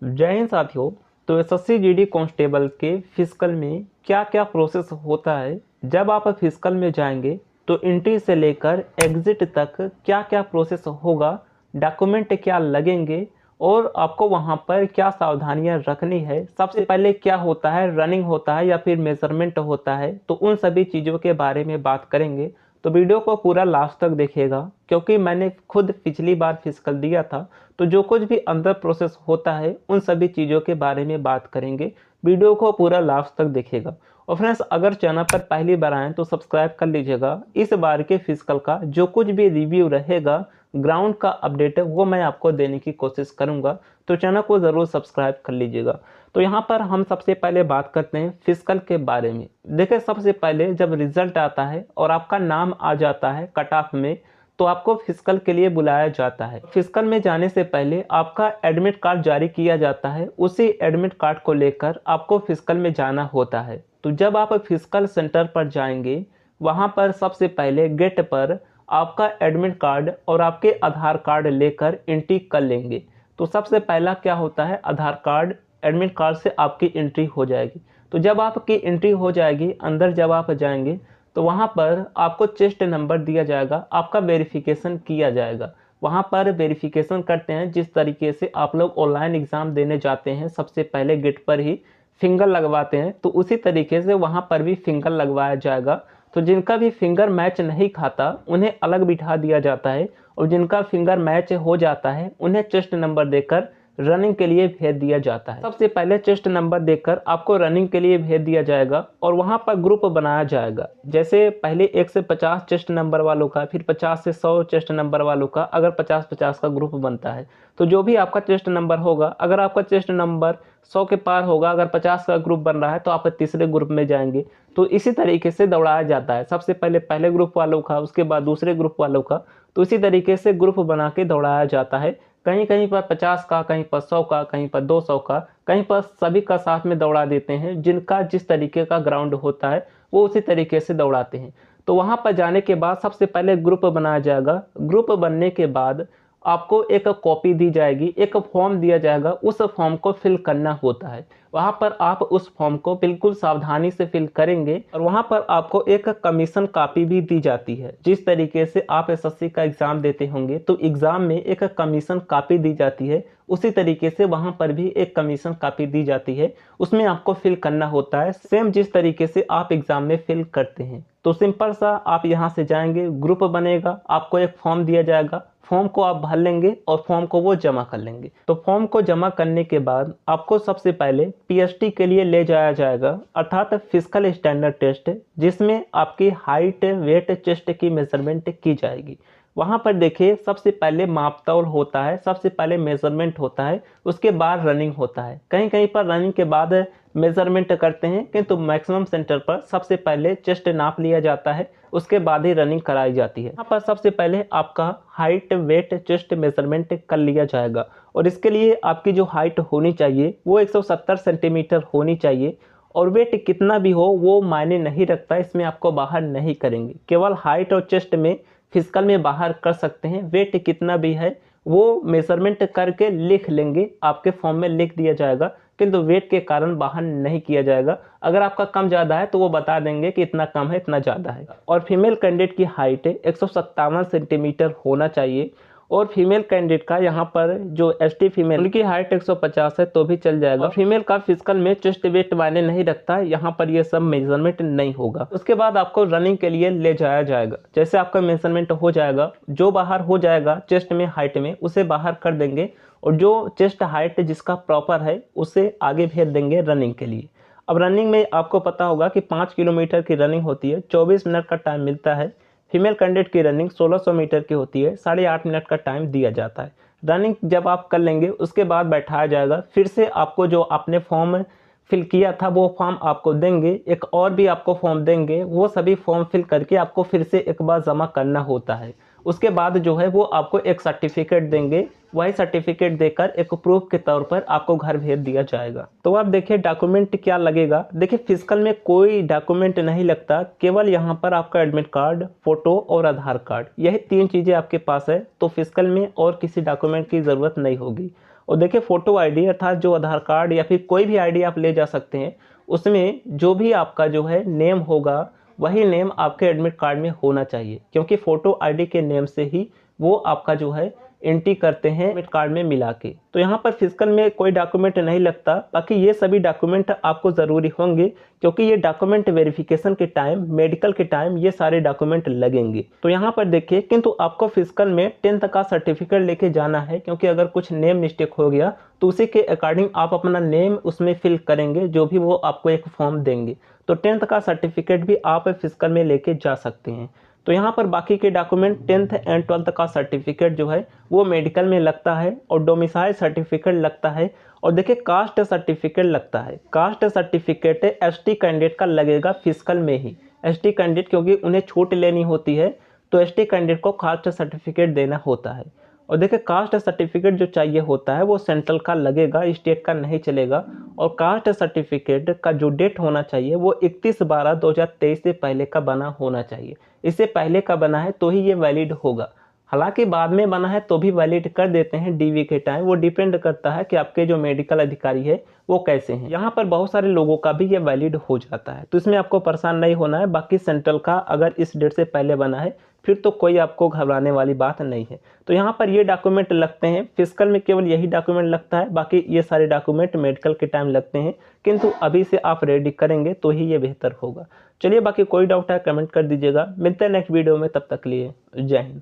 जय हिंद साथियों। तो एसएससी जीडी कांस्टेबल के फिजिकल में क्या क्या प्रोसेस होता है, जब आप फिजिकल में जाएंगे तो एंट्री से लेकर एग्जिट तक क्या क्या प्रोसेस होगा, डॉक्यूमेंट क्या लगेंगे और आपको वहां पर क्या सावधानियां रखनी है। सबसे पहले क्या होता है, रनिंग होता है या फिर मेजरमेंट होता है, तो उन सभी चीज़ों के बारे में बात करेंगे। तो वीडियो को पूरा लास्ट तक देखिएगा, क्योंकि मैंने खुद पिछली बार फिजिकल दिया था। तो जो कुछ भी अंदर प्रोसेस होता है उन सभी चीज़ों के बारे में बात करेंगे। वीडियो को पूरा लास्ट तक देखिएगा। और फ्रेंड्स, अगर चैनल पर पहली बार आएँ तो सब्सक्राइब कर लीजिएगा। इस बार के फिजिकल का जो कुछ भी रिव्यू रहेगा, ग्राउंड का अपडेट है, वो मैं आपको देने की कोशिश करूंगा। तो चैनल को ज़रूर सब्सक्राइब कर लीजिएगा। तो यहाँ पर हम सबसे पहले बात करते हैं फिजिकल के बारे में। देखिए, सबसे पहले जब रिजल्ट आता है और आपका नाम आ जाता है कट ऑफ में, तो आपको फिजिकल के लिए बुलाया जाता है। फिजिकल में जाने से पहले आपका एडमिट कार्ड जारी किया जाता है। उसी एडमिट कार्ड को लेकर आपको फिजिकल में जाना होता है। तो जब आप फिजिकल सेंटर पर जाएंगे, वहाँ पर सबसे पहले गेट पर आपका एडमिट कार्ड और आपके आधार कार्ड लेकर एंट्री कर लेंगे। तो सबसे पहला क्या होता है, आधार कार्ड, एडमिट कार्ड से आपकी एंट्री हो जाएगी। तो जब आपकी एंट्री हो जाएगी, अंदर जब आप जाएंगे तो वहाँ पर आपको चेस्ट नंबर दिया जाएगा, आपका वेरिफिकेशन किया जाएगा। वहाँ पर वेरिफिकेशन करते हैं जिस तरीके से आप लोग ऑनलाइन एग्ज़ाम देने जाते हैं, सबसे पहले गेट पर ही फिंगर लगवाते हैं, तो उसी तरीके से वहाँ पर भी फिंगर लगवाया जाएगा। तो जिनका भी फिंगर मैच नहीं खाता उन्हें अलग बिठा दिया जाता है, और जिनका फिंगर मैच हो जाता है उन्हें चेस्ट नंबर देकर रनिंग के लिए भेज दिया जाता है। सबसे पहले चेस्ट नंबर देकर आपको रनिंग के लिए भेज दिया जाएगा और वहां पर ग्रुप बनाया जाएगा। जैसे पहले 1 से 50 चेस्ट नंबर वालों का, फिर 50 से 100 चेस्ट नंबर वालों का, अगर 50-50 का ग्रुप बनता है। तो जो भी आपका चेस्ट नंबर होगा, अगर आपका चेस्ट नंबर 100 के पार होगा, अगर 50 का ग्रुप बन रहा है तो आप तीसरे ग्रुप में जाएंगे। तो इसी तरीके से दौड़ाया जाता है। सबसे पहले पहले ग्रुप वालों का, उसके बाद दूसरे ग्रुप वालों का। तो इसी तरीके से ग्रुप बना के दौड़ाया जाता है। कहीं कहीं पर 50 का, कहीं पर 100 का, कहीं पर 200 का, कहीं पर सभी का साथ में दौड़ा देते हैं। जिनका जिस तरीके का ग्राउंड होता है वो उसी तरीके से दौड़ाते हैं। तो वहाँ पर जाने के बाद सबसे पहले ग्रुप बनाया जाएगा। ग्रुप बनने के बाद आपको एक कॉपी दी जाएगी, एक फॉर्म दिया जाएगा, उस फॉर्म को फिल करना होता है। वहाँ पर आप उस फॉर्म को बिल्कुल सावधानी से फिल करेंगे और वहाँ पर आपको एक कमीशन कॉपी भी दी जाती है। जिस तरीके से आप एसएससी का एग्ज़ाम देते होंगे तो एग्ज़ाम में एक कमीशन कॉपी दी जाती है, उसी तरीके से वहाँ पर भी एक कमीशन कॉपी दी जाती है। उसमें आपको फिल करना होता है, सेम जिस तरीके से आप एग्ज़ाम में फिल करते हैं। तो सिंपल सा आप यहाँ से जाएंगे, ग्रुप बनेगा, आपको एक फॉर्म दिया जाएगा, फॉर्म को आप भर लेंगे और फॉर्म को वो जमा कर लेंगे। तो फॉर्म को जमा करने के बाद आपको सबसे पहले पीएसटी के लिए ले जाया जाएगा, अर्थात फिजिकल स्टैंडर्ड टेस्ट, जिसमें आपकी हाइट, वेट, चेस्ट की मेजरमेंट की जाएगी। वहाँ पर देखिए, सबसे पहले मापतौल होता है, सबसे पहले मेजरमेंट होता है, उसके बाद रनिंग होता है। कहीं कहीं पर रनिंग के बाद मेजरमेंट करते हैं, किंतु मैक्सिमम सेंटर पर सबसे पहले चेस्ट नाप लिया जाता है, उसके बाद ही रनिंग कराई जाती है। यहाँ पर सबसे पहले आपका हाइट, वेट, चेस्ट मेजरमेंट कर लिया जाएगा। और इसके लिए आपकी जो हाइट होनी चाहिए वो 170 सेंटीमीटर होनी चाहिए, और वेट कितना भी हो वो मायने नहीं रखता, इसमें आपको बाहर नहीं करेंगे। केवल हाइट और चेस्ट में फिजिकल में बाहर कर सकते हैं। वेट कितना भी है वो मेजरमेंट करके लिख लेंगे, आपके फॉर्म में लिख दिया जाएगा, किंतु वेट के कारण बाहर नहीं किया जाएगा। अगर आपका कम ज़्यादा है तो वो बता देंगे कि इतना कम है, इतना ज़्यादा है। और फीमेल कैंडिडेट की हाइट 157 सेंटीमीटर होना चाहिए, और फीमेल कैंडिडेट का यहाँ पर जो एसटी फीमेल, उनकी हाइट 150 है तो भी चल जाएगा। फीमेल का फिजिकल में चेस्ट वेट मायने नहीं रखता है, यहाँ पर ये सब मेजरमेंट नहीं होगा। उसके बाद आपको रनिंग के लिए ले जाया जाएगा। जैसे आपका मेजरमेंट हो जाएगा, जो बाहर हो जाएगा चेस्ट में, हाइट में, उसे बाहर कर देंगे, और जो चेस्ट हाइट जिसका प्रॉपर है उसे आगे भेज देंगे रनिंग के लिए। अब रनिंग में आपको पता होगा कि 5 किलोमीटर की रनिंग होती है, 24 मिनट का टाइम मिलता है। फीमेल कैंडिडेट की रनिंग 1600 मीटर की होती है, 8.5 मिनट का टाइम दिया जाता है। रनिंग जब आप कर लेंगे उसके बाद बैठाया जाएगा। फिर से आपको जो आपने फॉर्म फिल किया था वो फॉर्म आपको देंगे, एक और भी आपको फॉर्म देंगे, वो सभी फॉर्म फिल करके आपको फिर से एक बार जमा करना होता है। उसके बाद जो है वो आपको एक सर्टिफिकेट देंगे, वही सर्टिफिकेट देकर एक प्रूफ के तौर पर आपको घर भेज दिया जाएगा। तो आप देखिए डॉक्यूमेंट क्या लगेगा। देखिए, फिजिकल में कोई डॉक्यूमेंट नहीं लगता, केवल यहाँ पर आपका एडमिट कार्ड, फोटो और आधार कार्ड, यही 3 चीज़ें आपके पास है। तो फिजिकल में और किसी डॉक्यूमेंट की ज़रूरत नहीं होगी। और देखिए फ़ोटो आईडी अर्थात जो आधार कार्ड या फिर कोई भी आईडी आप ले जा सकते हैं, उसमें जो भी आपका जो है नेम होगा वही नेम आपके एडमिट कार्ड में होना चाहिए, क्योंकि फ़ोटो आईडी के नेम से ही वो आपका जो है एंट्री करते हैं एडमिट कार्ड में मिला के। तो यहाँ पर फिजिकल में कोई डॉक्यूमेंट नहीं लगता, बाकी ये सभी डॉक्यूमेंट आपको ज़रूरी होंगे, क्योंकि ये डॉक्यूमेंट वेरिफिकेशन के टाइम, मेडिकल के टाइम ये सारे डॉक्यूमेंट लगेंगे। तो यहाँ पर देखिए, किंतु आपको फिजिकल में 10th का सर्टिफिकेट लेके जाना है, क्योंकि अगर कुछ नेम मिस्टेक हो गया तो उसी के अकॉर्डिंग आप अपना नेम उसमें फिल करेंगे, जो भी वो आपको एक फॉर्म देंगे। तो 10th का सर्टिफिकेट भी आप फिजिकल में लेके जा सकते हैं। तो यहाँ पर बाकी के डॉक्यूमेंट 10th एंड 12th का सर्टिफिकेट जो है वो मेडिकल में लगता है, और डोमिसाइल सर्टिफिकेट लगता है, और देखिए कास्ट सर्टिफिकेट लगता है। कास्ट सर्टिफिकेट एसटी कैंडिडेट का लगेगा फिजिकल में ही। एसटी कैंडिडेट क्योंकि उन्हें छूट लेनी होती है, तो एसटी कैंडिडेट को कास्ट सर्टिफिकेट देना होता है। और देखिए कास्ट सर्टिफिकेट जो चाहिए होता है वो सेंट्रल का लगेगा, स्टेट का नहीं चलेगा। और कास्ट सर्टिफिकेट का जो डेट होना चाहिए वो 31/12/2023 से पहले का बना होना चाहिए। इससे पहले का बना है तो ही ये वैलिड होगा। हालांकि बाद में बना है तो भी वैलिड कर देते हैं डीवी के टाइम, वो डिपेंड करता है कि आपके जो मेडिकल अधिकारी है वो कैसे हैं। यहाँ पर बहुत सारे लोगों का भी ये वैलिड हो जाता है, तो इसमें आपको परेशान नहीं होना है। बाकी सेंट्रल का अगर इस डेट से पहले बना है फिर तो कोई आपको घबराने वाली बात नहीं है। तो यहाँ पर ये डॉक्यूमेंट लगते हैं, फिजिकल में केवल यही डॉक्यूमेंट लगता है, बाकी ये सारे डॉक्यूमेंट मेडिकल के टाइम लगते हैं। किंतु अभी से आप रेडी करेंगे तो ही ये बेहतर होगा। चलिए, बाकी कोई डाउट है कमेंट कर दीजिएगा। मिलते हैं नेक्स्ट वीडियो में, तब तक लिए जय हिंद।